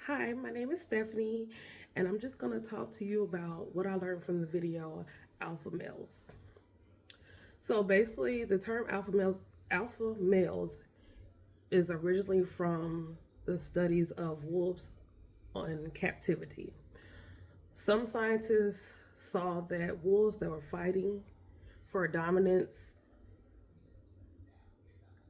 Hi, my name is Stephanie, and I'm just going to talk to you about what I learned from the video Alpha Males. So basically, the term alpha males is originally from the studies of wolves in captivity. Some scientists saw that wolves that were fighting for dominance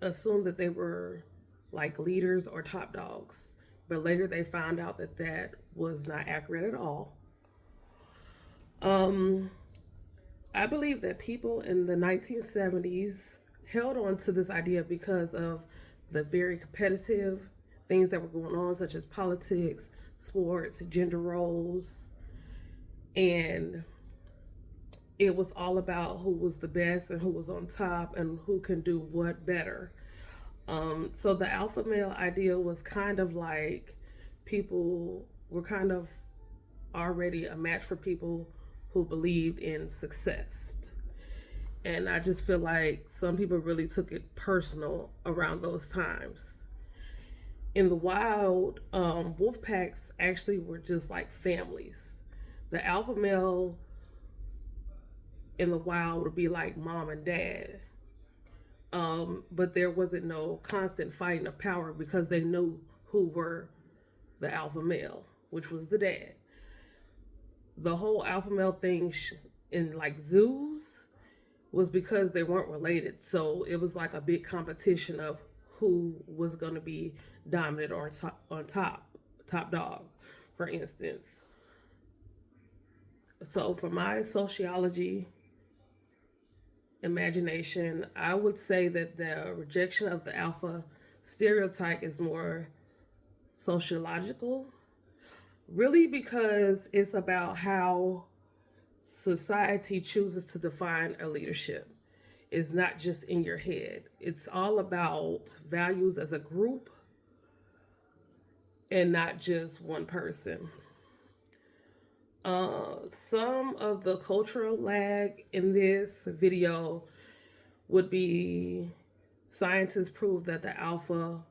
assumed that they were like leaders or top dogs, but later they found out that that was not accurate at all. Um, I believe that people in the 1970s held on to this idea because of the very competitive things that were going on, such as politics, sports, gender roles, and it was all about who was the best and who was on top and who can do what better. So the alpha male idea was kind of like people were kind of already a match for people who believed in success. And I just feel like some people really took it personal around those times. In the wild, wolf packs actually were just like families. The alpha male in the wild would be like mom and dad. But there wasn't no constant fighting of power because they knew who were the alpha male, which was the dad. The whole alpha male thing in like zoos was because they weren't related. So it was like a big competition of who was going to be dominant or top dog, for instance. So for my sociology imagination, I would say that the rejection of the alpha stereotype is more sociological, really because it's about how society chooses to define a leadership. It's not just in your head. It's all about values as a group and not just one person. Some of the cultural lag in this video would be scientists prove that the alpha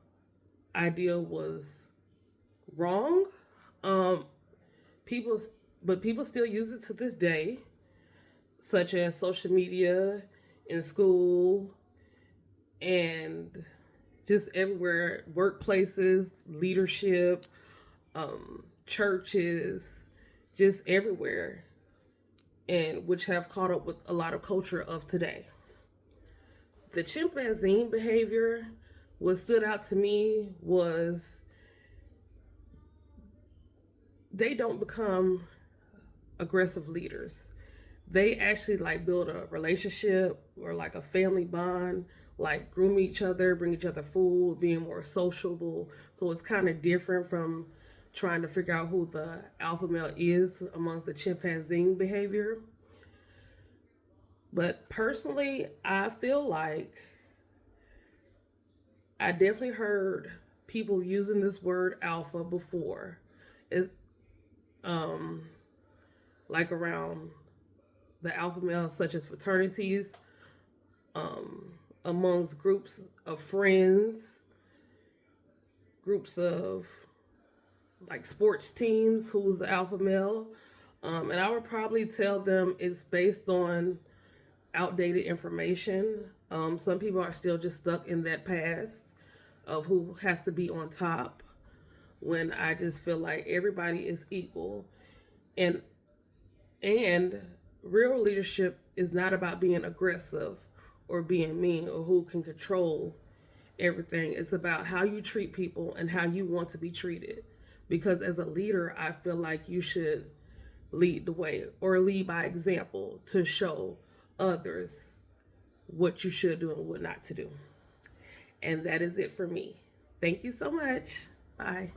idea was wrong. Um, people, but people still use it to this day, such as social media, in school, and just everywhere, workplaces, leadership, churches, just everywhere, and which have caught up with a lot of culture of today. The chimpanzee behavior, what stood out to me was they don't become aggressive leaders. They actually like build a relationship or like a family bond, like groom each other, bring each other food, being more sociable. So it's kind of different from trying to figure out who the alpha male is amongst the chimpanzee behavior. But personally, I feel like I definitely heard people using this word alpha before. It, um, like around the alpha males, such as fraternities, um, amongst groups of friends, groups of like sports teams, who's the alpha male. And I would probably tell them it's based on outdated information. Some people are still just stuck in that past of who has to be on top when I just feel like everybody is equal. And and real leadership is not about being aggressive or being mean or who can control everything. It's about how you treat people and how you want to be treated. Because as a leader, I feel like you should lead the way or lead by example to show others what you should do and what not to do. And that is it for me. Thank you so much. Bye.